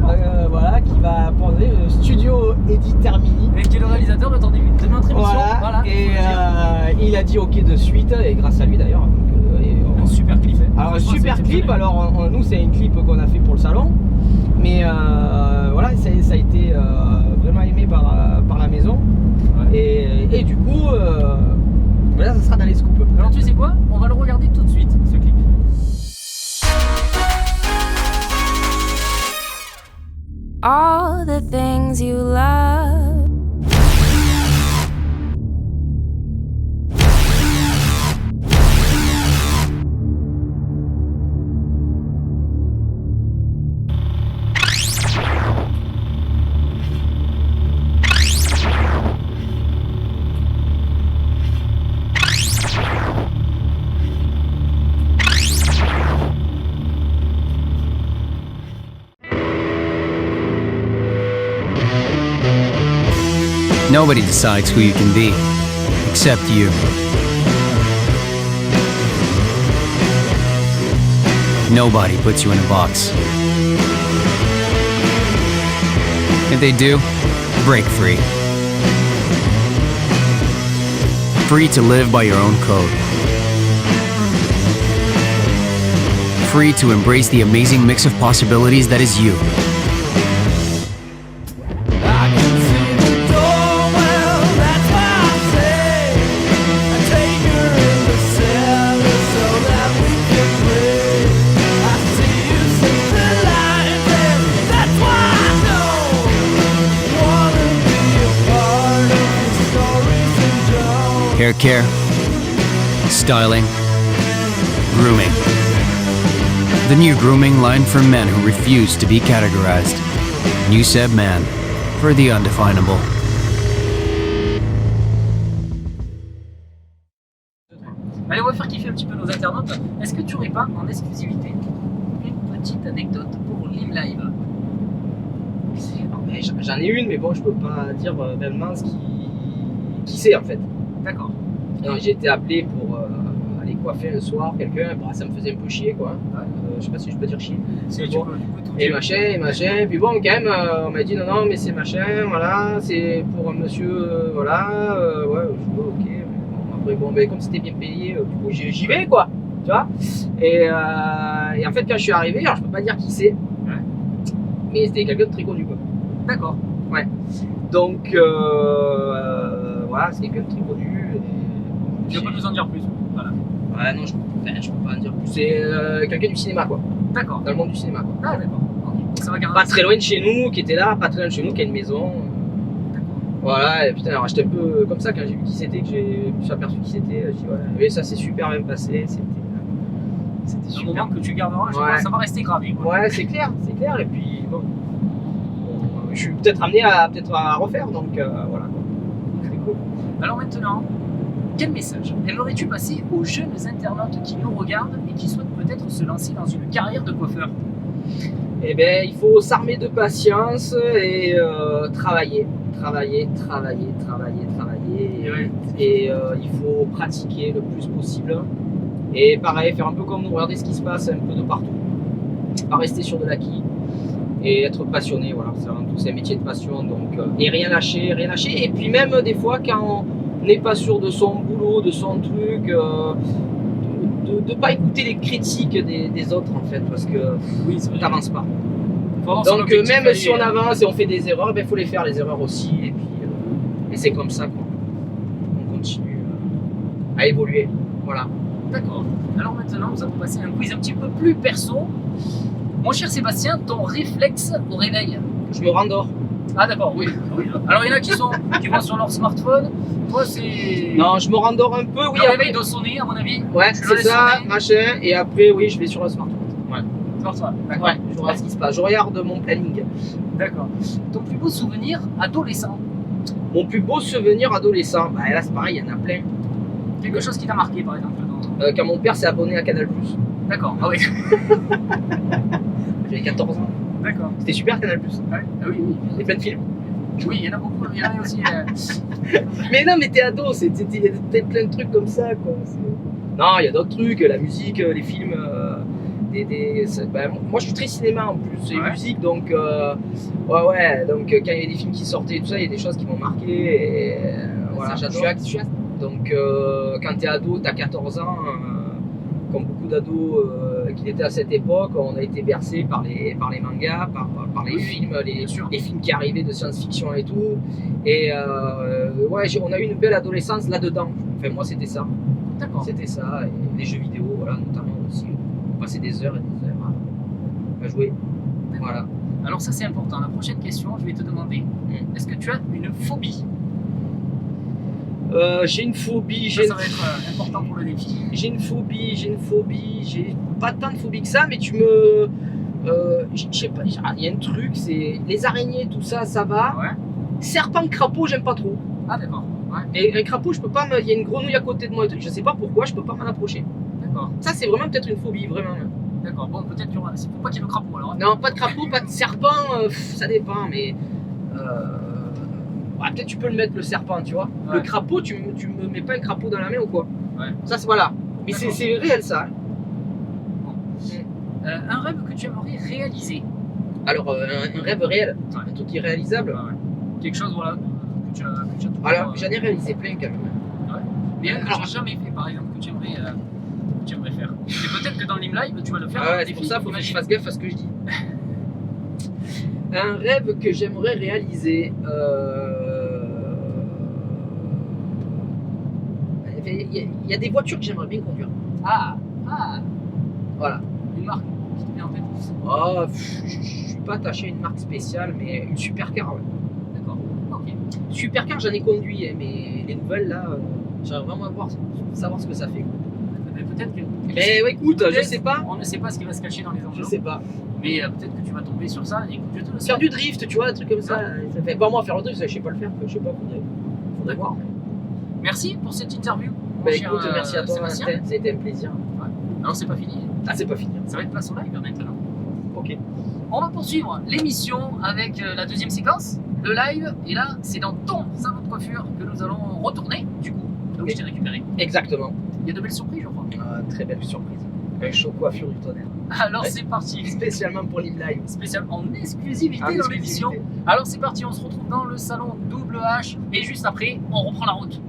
voilà, qui va poser le studio Edit Termini. Et qui est le réalisateur de notre émission. Voilà. Et il a dit ok de suite, et grâce à lui d'ailleurs. Un super clip. Alors un super clip, alors nous c'est un clip qu'on a fait pour le salon. Mais voilà, ça a été vraiment aimé par la maison. Ouais. Et du coup, voilà, ça sera dans les scoops. Alors tu sais quoi? On va le regarder tout de suite, ce clip. All the things you love. Nobody decides who you can be, except you. Nobody puts you in a box. If they do, break free. Free to live by your own code. Free to embrace the amazing mix of possibilities that is you. Hair care, styling, grooming. The new grooming line for men who refuse to be categorized. New Seb Man, for the undefinable. Allez, on va faire kiffer un petit peu nos internautes. Est-ce que tu aurais pas en exclusivité une petite anecdote pour Live Live? J'en ai une, mais bon, je peux pas dire réellement qui c'est en fait. D'accord. J'ai été appelé pour aller coiffer un soir quelqu'un, bah, ça me faisait un peu chier quoi. Je sais pas si je peux dire chier. Bon. Et machin, puis bon quand même on m'a dit non mais c'est machin, voilà, c'est pour un monsieur, voilà, ouais, je dis ok. Bon, après bon, ben, comme c'était bien payé, du coup j'y vais quoi, tu vois. Et en fait quand je suis arrivé, alors je peux pas dire qui c'est, mais c'était quelqu'un de très connu quoi. D'accord. Ouais. Donc voilà, c'est quelqu'un de très connu. Tu peux pas nous en dire plus? Voilà. Ouais, non, je peux pas en dire plus. C'est quelqu'un du cinéma, quoi. D'accord. Dans le monde du cinéma, quoi. Ah, d'accord. Okay. Ça va garder. Pas très loin de chez nous, qui était là, pas très loin de chez nous, qui a une maison. D'accord. Voilà, et putain, alors j'étais un peu comme ça quand j'ai vu qui c'était, que je me suis aperçu qui c'était. Je dis, ouais, mais ça s'est super bien passé. C'était super. Un moment que tu garderas, je pense, ça va rester gravé. Quoi. Ouais, c'est clair. Et puis, bon, je suis peut-être amené à refaire, donc voilà. C'est cool. Alors maintenant, quel message aimerais-tu passer aux jeunes internautes qui nous regardent et qui souhaitent peut-être se lancer dans une carrière de coiffeur? Eh bien, il faut s'armer de patience et travailler. Et il faut pratiquer le plus possible. Et pareil, faire un peu comme nous, regarder ce qui se passe un peu de partout. Pas rester sur de l'acquis et être passionné. Voilà, c'est avant tout, c'est un métier de passion. Donc, et rien lâcher. Et puis même des fois, quand on n'est pas sûr de son boulot, de son truc, de ne pas écouter les critiques des autres en fait, parce que oui, t'avances pas. Donc même si on avance et on fait des erreurs, il faut les faire les erreurs aussi, et puis et c'est comme ça qu'on continue à évoluer. Voilà. D'accord. Alors maintenant, nous allons passer à un quiz un petit peu plus perso. Mon cher Sébastien, ton réflexe au réveil? Je me rendors. Ah d'accord, oui. Alors il y en a qui vont sur leur smartphone. Toi, c'est... Non, je me rendors un peu, oui. Le Après... réveil doit sonner, à mon avis. Ouais, Tu le c'est laisses ça, sonner. machin. Et après, oui, je vais sur le smartphone. Ouais. Smartphone, d'accord. Ouais, je regarde ce qui se passe. Je regarde mon planning. D'accord. Ton plus beau souvenir adolescent? Mon plus beau souvenir adolescent, bah là c'est pareil, il y en a plein. Quelque chose qui t'a marqué, par exemple dans... Quand mon père s'est abonné à Canal+. D'accord, ah oui. J'avais 14 ans. D'accord. C'était super Canal+. Ouais. Ah oui, oui. Il y a plein de films. Oui, il y en a beaucoup, il y en a aussi. Mais non, mais t'es ado, il y a plein de trucs comme ça, quoi. Non, il y a d'autres trucs, la musique, les films. Moi, je suis très cinéma en plus, et Ouais. musique, donc ouais. Donc quand il y a des films qui sortaient et tout ça, il y a des choses qui m'ont marqué. Et voilà, Ça, je suis donc quand t'es ado, t'as 14 ans, comme beaucoup d'ados qui étaient à cette époque, on a été bercés par les mangas, par les Oui, films, bien sûr. les films qui arrivaient de science-fiction et tout. Et ouais, on a eu une belle adolescence là-dedans. Enfin, moi, c'était ça. D'accord. C'était ça. Et les jeux vidéo, voilà, notamment aussi. On passait des heures et des heures à jouer. Voilà. Alors ça c'est important. La prochaine question, je vais te demander, est-ce que tu as une phobie? J'ai une phobie. Ça va être important pour le défi. J'ai une phobie. J'ai pas tant de phobie que ça, mais tu me. Je sais pas, il y a un truc, c'est les araignées, tout ça, ça va. Ouais. Serpent, crapaud, j'aime pas trop. Ah d'accord. Ouais. Et un crapaud, je peux pas. Il y a une grenouille à côté de moi, je sais pas pourquoi, je peux pas m'en approcher. D'accord. Ça, c'est vraiment peut-être une phobie, vraiment. D'accord. Bon, peut-être qu'il y aura. C'est pourquoi qu'il y a le crapaud alors. Hein. Non, pas de crapaud, pas de serpent, ça dépend, mais. Ouais, peut-être tu peux le mettre le serpent, tu vois. Ouais. Le crapaud, tu me mets pas un crapaud dans la main ou quoi? Ouais. Ça, c'est voilà. Mais D'accord. c'est réel ça. Un rêve que tu aimerais réaliser? Alors, un rêve réel, Ouais. un truc irréalisable. Ouais. Quelque chose voilà que tu as toujours. Alors, j'en ai réalisé plein quand même. Mais un que tu alors- n'as jamais fait, par exemple, que tu aimerais faire. Et peut-être que dans l'IM Live, tu vas le faire. Ah ouais, dans c'est des pour ça qu'il faut que je imagine. fasse gaffe à ce que je dis. Un rêve que j'aimerais réaliser. Il y a des voitures que j'aimerais bien conduire. Ah, Voilà. une marque qui te vient en tête. Oh, je suis pas attaché à une marque spéciale, mais une supercar. Ouais. D'accord. Ok. Supercar, j'en ai conduit, hein, mais les nouvelles là, j'aimerais vraiment savoir ce que ça fait. Mais peut-être que. Mais ouais, écoute, je Peut-être, sais pas. On ne sait pas ce qui va se cacher dans les Je enveloppes. sais pas. Mais peut-être que tu vas tomber sur ça. Et écoute, je te le Faire souhaite. du drift, tu vois, un truc comme ça. Ça fait pas moi faire le drift, je sais pas le faire. Je sais pas, faudrait voir. Merci pour cette interview. mon Bah cher, écoute, merci à toi, Sébastien. Valentin, ça a été un plaisir. Alors c'est pas fini. Ah, c'est pas fini. Ça va être place au live maintenant. Ok. On va poursuivre l'émission avec la deuxième séquence, le live. Et là, c'est dans ton salon de coiffure que nous allons retourner, du coup. Donc je t'ai récupéré. Exactement. Il y a de belles surprises, je crois. Très belle surprise. Un show coiffure du tonnerre. Alors Ouais. c'est parti. Spécialement pour l'Im Live. Spécial en exclusivité dans l'émission. Alors c'est parti, on se retrouve dans le salon Double H. Et juste après, on reprend la route.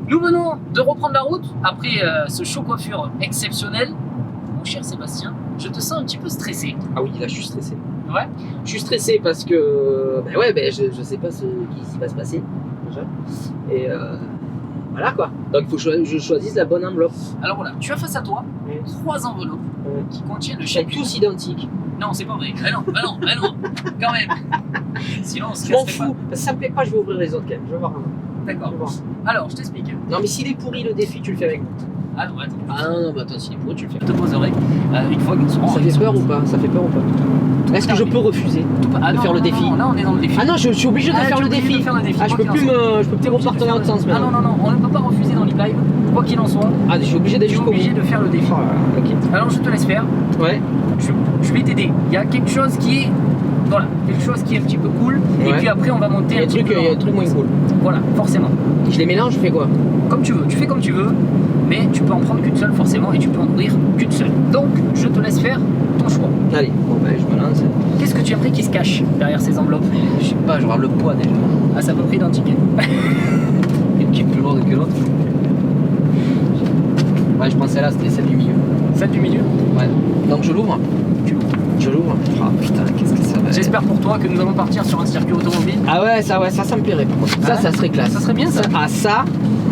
Nous venons de reprendre la route après ce show coiffure exceptionnel. Mon cher Sébastien, je te sens un petit peu stressé. Ah oui, là je suis stressé. Ouais. Je suis stressé parce que je sais pas ce qui va se passer déjà. Et voilà quoi. Donc il faut que je choisisse la bonne enveloppe. Alors voilà, tu as face à toi 3 enveloppes qui contiennent Ils sont chacune. tous identiques. Non, c'est pas vrai. Mais non, quand même. Sinon, on se Je m'en casserait pas. fous. Parce que ça me plaît pas, je vais ouvrir les autres quand même. Je vais voir. D'accord. Tu vois. Alors, je t'explique. Non, mais s'il est pourri le défi, tu le fais avec moi. Ah non, attends. Ah non, bah attends, s'il est pourri, tu le fais. Je te poserai une fois qu'ils seront. Ça fait peur ou pas? Ça fait peur ou pas? Est-ce que je peux refuser de faire le défi? Là, on est dans le défi. Ah non, je suis obligé de faire le défi. Ah, je peux plus repartir dans l'autre sens Ah non, maintenant. non, non, on ne peut pas refuser dans l'e-live, quoi qu'il en soit. Ah, je suis obligé d'aller Tu es jusqu'au bout. obligé de faire le défi. Oh là là, ok. Alors, je te laisse faire. Ouais. Je vais t'aider. Il y a quelque chose qui est. Voilà, quelque chose qui est un petit peu cool. Et Ouais. puis après, on va monter Il y a un petit peu. un truc moins cool. Voilà, forcément. Je les mélange, je fais quoi? Comme tu veux, tu fais comme tu veux, mais tu peux en prendre qu'une seule forcément et tu peux en nourrir qu'une seule. Donc, je te laisse faire ton choix. Allez, bon ben je me lance. Qu'est-ce que tu aimerais qui se cache derrière ces enveloppes? Je sais pas, je regarde le poids déjà. Ah, c'est à peu près identique. Une qui est plus lourde que l'autre. Ouais, je pensais là, c'était celle du milieu. Celle du milieu? Ouais. Donc je l'ouvre. Tu l'ouvres. Je l'ouvre. Ah putain, qu'est-ce que ça va être? J'espère pour toi que nous allons partir sur un circuit automobile. Ah ouais, ça me plairait par contre. Ça, Ah, ça serait classe. ça serait bien, ça. Ah ça.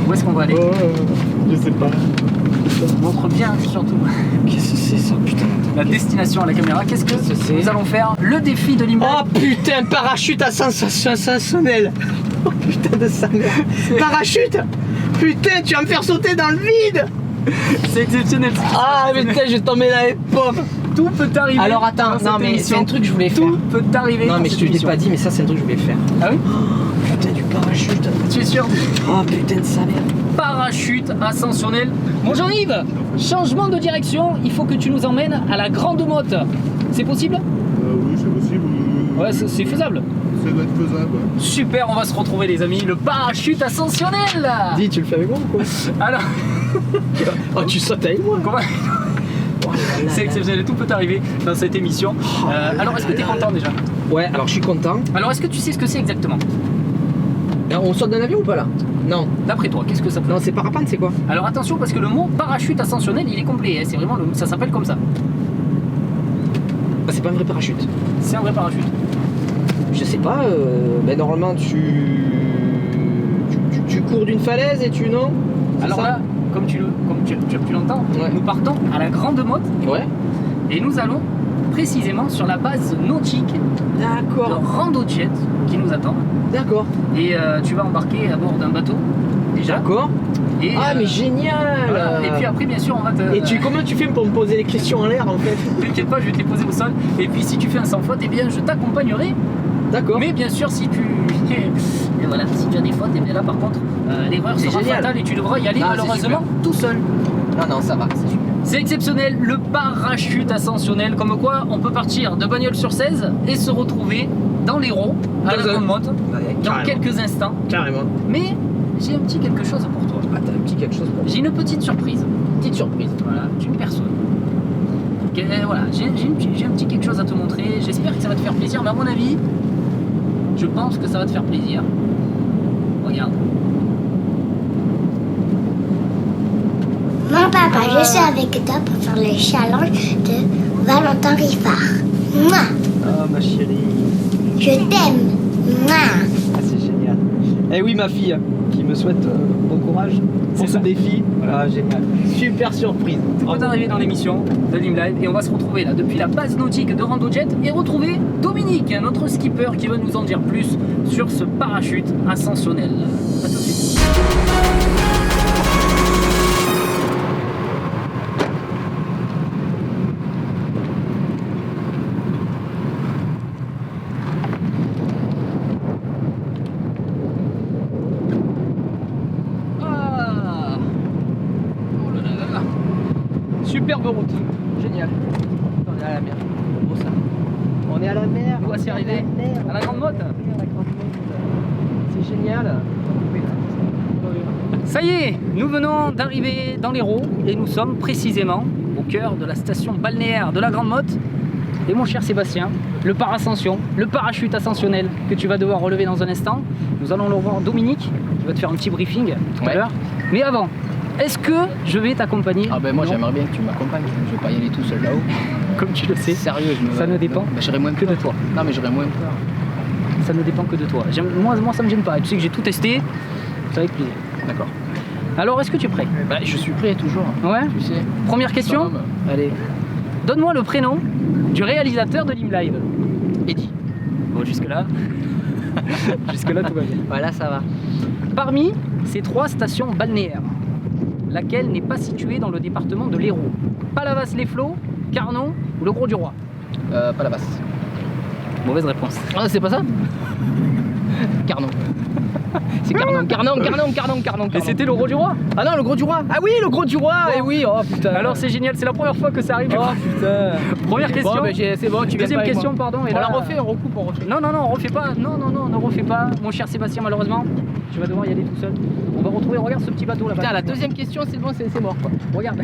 Où est-ce qu'on va aller? Je sais pas. Montre bien surtout Qu'est-ce que c'est ça, putain? la destination à la caméra. Qu'est-ce que Qu'est-ce que c'est? nous allons faire? Le défi de l'image. Oh putain, parachute à sensation sensationnelle. Oh putain de sa mère. Parachute. Putain, tu vas me faire sauter dans le vide. C'est exceptionnel. Ah mais putain, je vais tomber dans les pommes. Tout peut t'arriver. Alors attends, dans cette non mais c'est émission. un truc que je voulais faire. Tout peut t'arriver. Non dans mais je cette te l'ai émission. pas dit, mais ça c'est un truc que je voulais faire. Ah oui? Putain du parachute. Tu es sûr? Oh putain de sa mère. Parachute ascensionnel. Bon Jean-Yves, changement de direction, il faut que tu nous emmènes à la Grande Motte. C'est possible? Oui, c'est possible. Ouais, c'est faisable. Ça doit être faisable. Super, on va se retrouver les amis, le parachute ascensionnel. Dis, tu le fais avec moi ou quoi? Alors, Oh tu sautes avec moi. comment- Oh là là c'est là. exceptionnel, tout peut arriver dans cette émission. Alors, est-ce que tu es content déjà? Ouais, alors je suis content. Alors, est-ce que tu sais ce que c'est exactement? On saute d'un avion ou pas là? Non. D'après toi, qu'est-ce que ça peut? Non, c'est parapente, c'est quoi? Alors attention parce que le mot parachute ascensionnel, il est complet, hein, c'est vraiment ça s'appelle comme ça. Ah, c'est pas un vrai parachute. C'est un vrai parachute. Je sais pas, ben normalement tu cours d'une falaise et tu non? C'est Alors ça? là, comme tu as pu l'entendre, Ouais. nous partons à la Grande Motte Ouais. et nous allons précisément sur la base nautique de D'accord. Randojet qui nous attend. D'accord. Et tu vas embarquer à bord d'un bateau déjà. D'accord. Et, Ah mais génial. voilà. Et puis après, bien sûr, on va te. Et comment tu fais pour me poser les questions en l'air en fait? T'inquiète pas, je vais te les poser au sol. Et puis si tu fais un sans faute, eh bien je t'accompagnerai. D'accord. Mais bien sûr, si tu. Et voilà, si tu as des fautes, et bien là par contre, l'erreur C'est sera génial. fatale et tu devras y aller Ah, c'est malheureusement tout seul. Non, ça va, c'est super. C'est exceptionnel, le parachute ascensionnel, comme quoi on peut partir de Bagnols-sur-Cèze et se retrouver dans l'Hérault, à la Dans un- Grande Motte, Ouais, dans carrément. quelques instants. Carrément. Mais j'ai un petit quelque chose pour toi. Ah, t'as un petit quelque chose pour moi. J'ai une petite surprise. Petite surprise. Voilà, d'une personne. Voilà, j'ai un petit quelque chose à te montrer. J'espère que ça va te faire plaisir, mais à mon avis, je pense que ça va te faire plaisir. Regarde. Mon papa, je suis avec toi pour faire le challenge de Valentin Riffard. Mouah, Ah ma chérie. je t'aime. Mouah. Ah, c'est génial. Eh oui, ma fille, qui me souhaite bon courage pour C'est ce ça. défi. Ah, génial. Super surprise. On va arriver dans l'émission de Limelive et on va se retrouver là depuis la base nautique de Randojet et retrouver Dominique, notre skipper qui va nous en dire plus sur ce parachute ascensionnel. A tout de suite. Ah. Oh là là là là. Superbe route. Génial. On est à la mer. Beau ça. On est à la mer. Nous voici arrivés à la Grande Motte. C'est génial. Ça y est, nous venons d'arriver dans l'Hérault et nous sommes précisément au cœur de la station balnéaire de la Grande Motte. Et mon cher Sébastien, le parascension, le parachute ascensionnel que tu vas devoir relever dans un instant, nous allons le revoir Dominique qui va te faire un petit briefing tout à Ouais. l'heure. Mais avant, est-ce que je vais t'accompagner? Ah ben moi Non. j'aimerais bien que tu m'accompagnes, je vais pas y aller tout seul là-haut. Comme tu le sais, Sérieux, ça ne dépend Ben, j'aurais moins que de peur. toi. Non mais j'aurais moins peur. Ça ne dépend que de toi. Moi ça me gêne pas. Tu sais que j'ai tout testé, c'est avec plaisir. D'accord. Alors est-ce que tu es prêt? Bah je suis prêt toujours. Ouais. Tu sais. Première question. Tom, Allez. Donne-moi le prénom du réalisateur de Limelive. Eddie. Bon, jusque-là. Jusque-là, tout va bien. Voilà, ça va. Parmi ces 3 stations balnéaires, laquelle n'est pas située dans le département de l'Hérault? Palavas-les-Flots, Carnon ou le Gros-du-Roi? Pas la basse. Mauvaise réponse. Ah, c'est pas ça? Carnon. C'est Carnon. Et c'était le Gros-du-Roi? Ah non, le Gros du Roi. Ah oui, le Gros du Roi. Bon. Et oui, oh putain. Alors c'est génial, c'est la première fois que ça arrive. Oh putain. Première question. Bon, c'est bon, tu viens Deuxième pas avec question, moi. pardon. Et On là, la refait, on recoupe, on refait. Non, on refait pas. Non, ne refais pas. Mon cher Sébastien, malheureusement, tu vas devoir y aller tout seul. On va retrouver, regarde ce petit bateau là-bas. Putain, la deuxième question, c'est bon, c'est mort quoi. Regarde.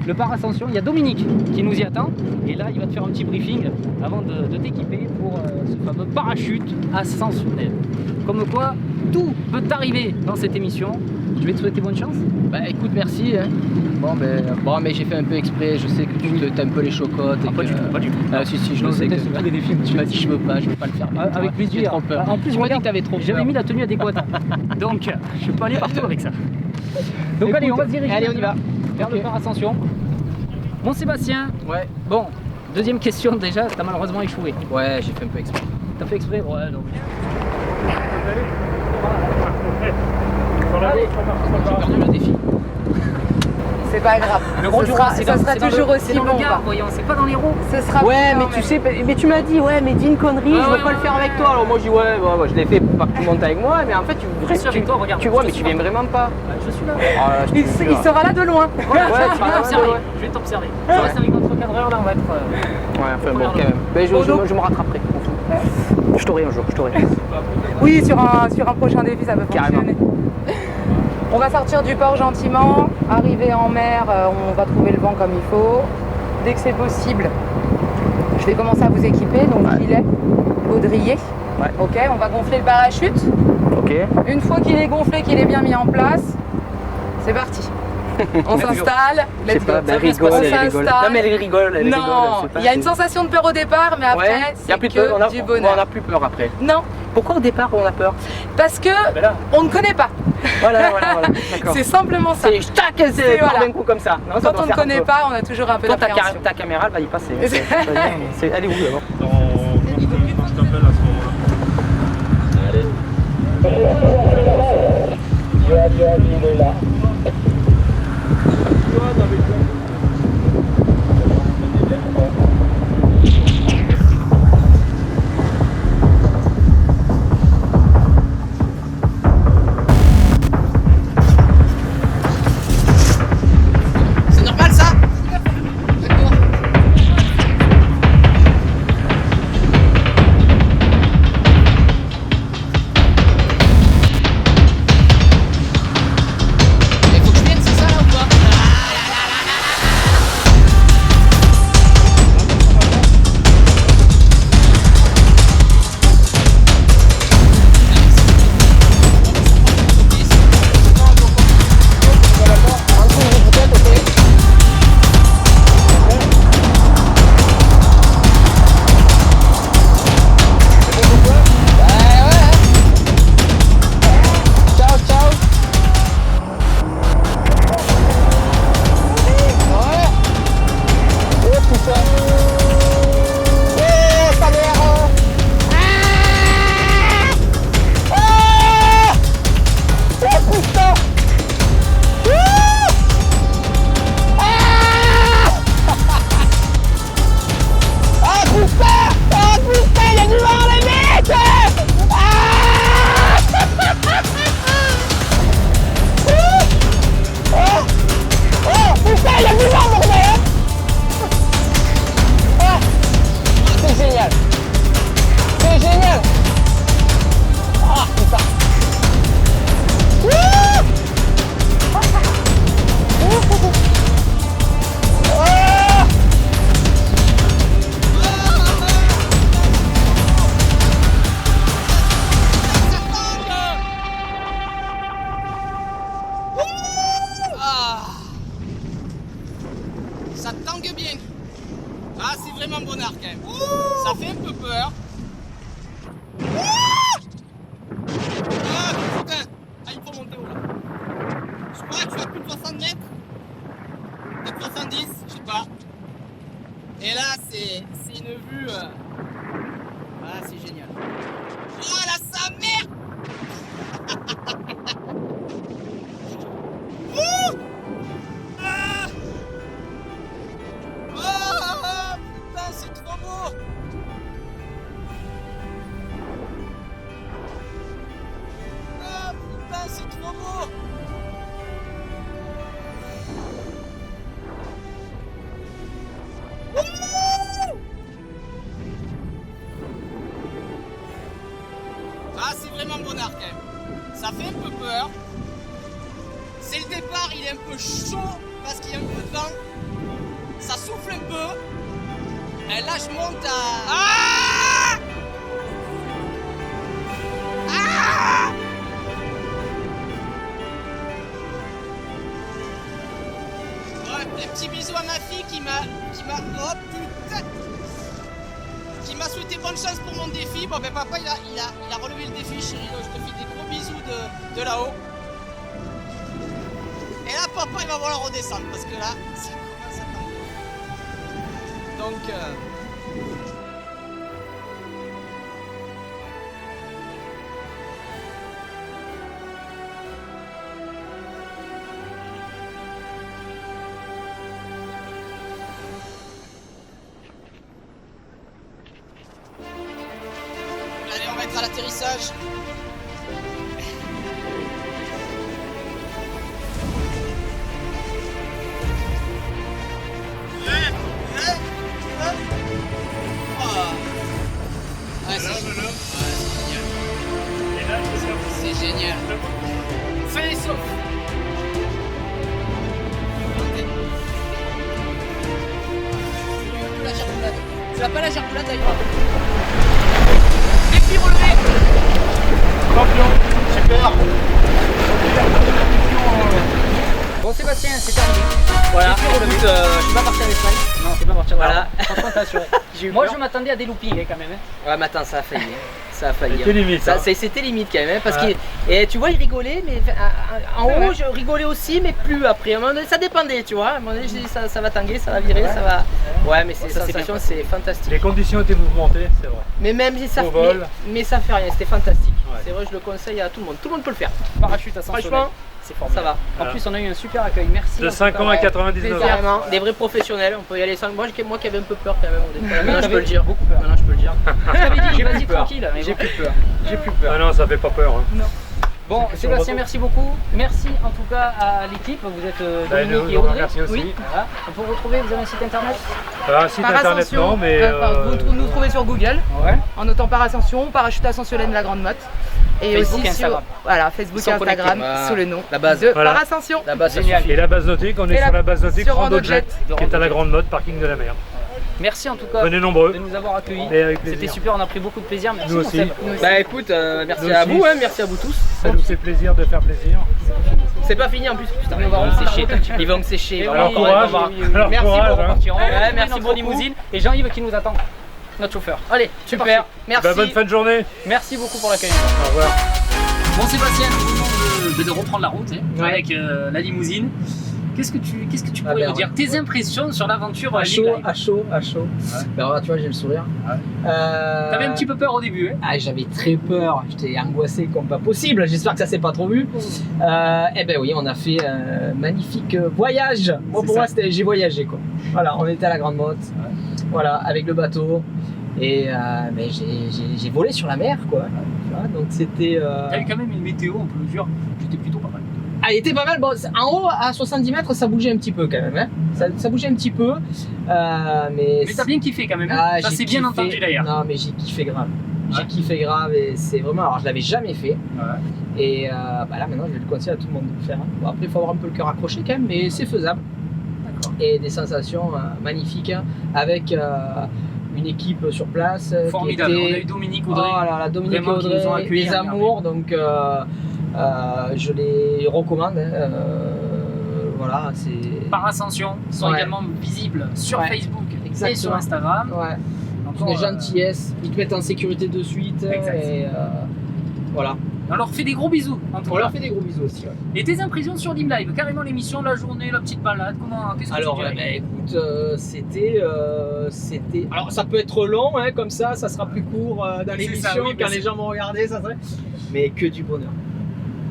Le Parascension, il y a Dominique qui nous y attend. Et là, il va te faire un petit briefing avant de t'équiper pour ce fameux parachute ascensionnel. Comme quoi, tout peut arriver dans cette émission. Je vais te souhaiter bonne chance. Bah écoute, merci. Hein. Bon, mais j'ai fait un peu exprès, je sais que tu t'aimes un peu les chocottes. Et Pas du tout. Ah, si, je le sais. tous les défis. Tu m'as dit je veux pas le faire. Avec plaisir. J'ai trop peur. En plus, tu m'as dit regarde, que t'avais trop peur. j'avais mis la tenue adéquate. Donc, je peux aller partout avec ça. Donc, allez, on va se diriger. Allez, on y va. Vers le Parascension. Bon, Sébastien. Ouais. Bon, deuxième question déjà, t'as malheureusement échoué. Ouais, j'ai fait un peu exprès. T'as fait exprès? Ouais, non. J'ai perdu le défi. C'est pas grave. Le Gros-du-Roi, ça sera toujours aussi dans bon. le Gard, voyons, c'est pas dans l'Hérault. Ce sera Ouais, plus, mais non, tu sais, mais tu m'as dit, ouais, mais dis une connerie, je veux pas le faire avec toi. Alors moi je dis, ouais, je l'ai fait pour pas que tu montes avec moi, mais en fait, Je suis avec toi, regarde. tu vois, Je mais suis tu viens vraiment pas. Je suis là. Oh là, je te Il jure. sera là de loin. Voilà, Ouais, je tu vais vas t'observer. ouais. Je vais t'observer. Je reste avec notre cadreur là, on va être. Ouais, enfin bon, quand même. Mais je me rattraperai. Je t'aurai un jour, je t'aurai. Oui, sur un prochain défi, ça peut Carrément. fonctionner. On va sortir du port gentiment, arriver en mer, on va trouver le vent comme il faut. Dès que c'est possible, je vais commencer à vous équiper, donc filet, baudrier. Ouais. Ok, on va gonfler le parachute. Ok. Une fois qu'il est gonflé, qu'il est bien mis en place, c'est parti. On s'installe, Je sais let's go. pas, elle rigole, On elle rigole. s'installe. Non mais elle rigole, elle rigole. Non, je sais pas, il y a une c'est- sensation de peur au départ, mais après, Ouais, y a c'est plus de peur, que du bonheur. on a plus peur après. Non, Pourquoi au départ on a peur? parce que Ben là. on ne connaît pas. Voilà, d'accord. C'est simplement ça. C'est tac, c'est C'est par voilà. d'un coup comme ça. Non, ça Quand doit on ne faire un connaît peu. pas, on a toujours un peu Toi, d'appréhension. ta caméra, elle va y passer. C'est- Elle est où d'abord? Je t'appelle à ce moment-là. C'est normal ça? Il faut que je vienne, c'est ça là ou pas? Ciao, ciao. Ouais. Oh putain. Oh, sa mère. Ah. Ah. Oh putain. Ah putain. Ah putain, il y a du vent les mecs. Ah. Oh putain, il y a du vent, bordel! Ah, c'est génial! C'est génial! Ah putain! Ah. Ça tangue bien. Ah, c'est vraiment bonnard quand même. Ça fait un peu peur. Ah, putain. Ah, il faut monter haut là. Je crois que tu as plus de 60 mètres. Peut-être 70, je sais pas. Et là, c'est une vue. Ah, c'est génial. Oh, la sa mère. C'est le départ, il est un peu chaud parce qu'il y a un peu de vent. Ça souffle un peu. Et là, je monte à... Ah! Ah! Ouais, un petit bisou à ma fille qui m'a... Oh putain! Qui m'a souhaité bonne chance pour mon défi. Bon ben papa il a relevé le défi chérie, donc je te fais des gros bisous de là-haut. Et là papa il va falloir redescendre parce que là ça commence à tomber. Donc allez, on va être à l'atterrissage. C'est génial. Fin et sauf. La gerboulade. Tu l'as pas la gerboulade d'ailleurs. Défi relevé. Champion, super. Bon Sébastien, c'est terminé. Voilà, Défi relevé. écoute, je suis pas parti en Espagne. Non, t'es pas parti en Voilà. Voilà. Franchement, t'as assuré. Moi, je m'attendais à des loopings quand même. Ouais, mais attends, ça a failli. Ça a failli. C'était limite, Ça, hein. c'était limite quand même. Parce Ouais. et tu vois, il rigolait, mais en haut, je rigolais aussi, mais plus après. À un moment donné, ça dépendait, tu vois. À un moment donné, je dis, ça va tanguer, ça va virer, ça va. Ouais, mais c'est ça, c'est sensation, bien c'est fantastique. Les conditions étaient mouvementées, c'est vrai. Mais même si ça Au vol. mais ça fait rien, c'était fantastique. Ouais. C'est vrai, je le conseille à tout le monde. Tout le monde peut le faire. Parachute à Saint-Soleil. Franchement, c'est ça formidable. va. En Voilà. plus, on a eu un super accueil. Merci. De en tout 5 cas. ans à 99 ans. Vraiment, des vrais professionnels, on peut y aller sans. Moi qui avais un peu peur quand même au départ. Maintenant je peux t'avais le dire. beaucoup peur. Maintenant je peux le dire. Je t'avais dit, J'ai vas-y plus peur. tranquille. mais J'ai bon. plus peur. J'ai plus peur. Ah non, ça fait pas peur. Hein. Bon, C'est Sébastien, sur merci beaucoup. Merci en tout cas à l'équipe. Vous êtes Ben, Dominique nous et Audrey. remercions aussi. Oui, voilà. On peut vous retrouver, vous avez un site internet. Un site internet non, mais Vous nous trouvez sur Google Ouais. en notant Parascension, Parachute Ascensionnel La Grande Motte. Et Facebook aussi et Instagram. sur voilà, Facebook Ils sont et Instagram connectés. Voilà. sous le nom La base. de Voilà. Parascension. Là-bas, ça Génial. suffit. et la base nautique, on est Et sur la base nautique sur Randojet, Randojet. qui est à la Grande Motte, parking de la mer. Merci en tout cas Venez nombreux. de nous avoir accueillis. Et avec C'était plaisir. super, on a pris beaucoup de plaisir. Merci Nous mon aussi. Seb. Bah écoute, merci Nous à aussi. vous, merci à vous tous. Ça nous fait plaisir de faire plaisir. C'est pas fini en plus, putain, On va me remonter sécher. un petit peu. Ils vont me sécher. Et Alors oui, courage, on va- alors Merci courage. pour hein. repartir. On va Ouais, retrouver merci notre beaucoup. limousine et Jean-Yves qui nous attend. Notre chauffeur. Allez, Super, super. merci. Bah, bonne fin de journée. Merci beaucoup pour l'accueil. Au revoir. Bon Sébastien, au moment de reprendre la route hein, Ouais. avec la limousine. Qu'est-ce que tu Ah pourrais ben, nous dire? ouais. Tes impressions sur l'aventure À Live chaud, Live. à chaud, à chaud. Ben voilà, tu vois, j'ai le sourire. T'avais un petit peu peur au début, hein? Ah, j'avais très peur, j'étais angoissé comme pas possible. J'espère que ça s'est pas trop vu. Eh ben oui, on a fait un magnifique voyage. Moi, C'est pour ça. moi, j'ai voyagé quoi. Voilà, on était à la Grande Motte. Voilà, avec le bateau. Et ben, j'ai volé sur la mer quoi. Tu vois, donc c'était. T'avais quand même une météo, on peut le dire, c'était plutôt pas mal. Ah, il était pas mal. Bon, en haut, à 70 mètres, ça bougeait un petit peu quand même. Hein. Ça bougeait un petit peu. Mais t'as bien kiffé quand même, hein? Ah, Ça j'ai s'est bien kiffé. entendu d'ailleurs. Non, mais j'ai kiffé grave. Ouais. J'ai kiffé grave et c'est vraiment. Alors, je l'avais jamais fait. Et bah là, maintenant, je vais le conseiller à tout le monde de le faire. Hein. Bon, après, il faut avoir un peu le cœur accroché quand même, mais c'est faisable. Et des sensations magnifiques hein, avec une équipe sur place. Formidable. Qui était... On a eu Dominique Audrey. Oh là là, Dominique Vraiment, qui nous ont Audrey, accueillis des à amours, donc je les recommande. Hein, voilà, c'est. Par Ascension sont Ouais. également visibles sur Ouais. Facebook et Exactement. sur Instagram. Ouais. Encore, Une gentillesse, ils te mettent en sécurité de suite. Exact. Et voilà. On leur fait des gros bisous en tout On cas. leur fait des gros bisous aussi. Ouais. Et tes impressions sur Dim Live, carrément l'émission, la journée, la petite balade, qu'est-ce que Alors, tu dirais? bah, écoute, c'était. Alors, ça peut être long, hein, comme ça sera plus court dans C'est l'émission ça, oui, quand mais les gens vont regarder, ça serait. Mais que du bonheur.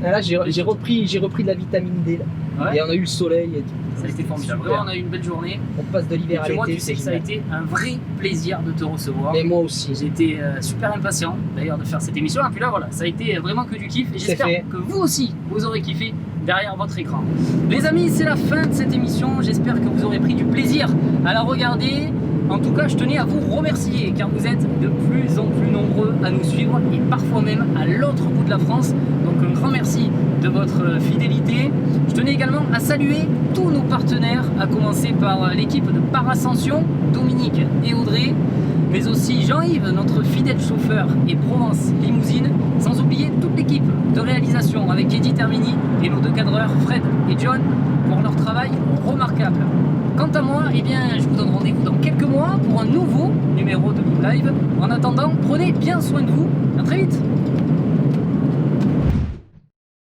Et là, j'ai repris de la vitamine D là. Ouais. Et on a eu le soleil et tout. Ça a été formidable. Super. Vraiment, on a eu une belle journée. On passe de Et l'hiver à puis moi, l'été. tu sais que c'est ça a génial. été un vrai plaisir de te recevoir. Mais moi aussi. J'étais super impatient d'ailleurs de faire cette émission. Et puis là, voilà, ça a été vraiment que du kiff. Et C'est j'espère fait. que vous aussi, vous aurez kiffé derrière votre écran. Les amis, c'est la fin de cette émission. J'espère que vous aurez pris du plaisir à la regarder. En tout cas, je tenais à vous remercier car vous êtes de plus en plus nombreux à nous suivre et parfois même à l'autre bout de la France. Donc un grand merci de votre fidélité. Je tenais également à saluer tous nos partenaires, à commencer par l'équipe de Parascension, Dominique et Audrey, mais aussi Jean-Yves, notre fidèle chauffeur, et Provence Limousine, sans oublier toute l'équipe de réalisation avec Eddy Termini et nos deux cadreurs Fred et John pour leur travail remarquable. Quant à moi, eh bien, je vous donne rendez-vous dans quelques mois pour un nouveau numéro de Live. En attendant, prenez bien soin de vous. À très vite.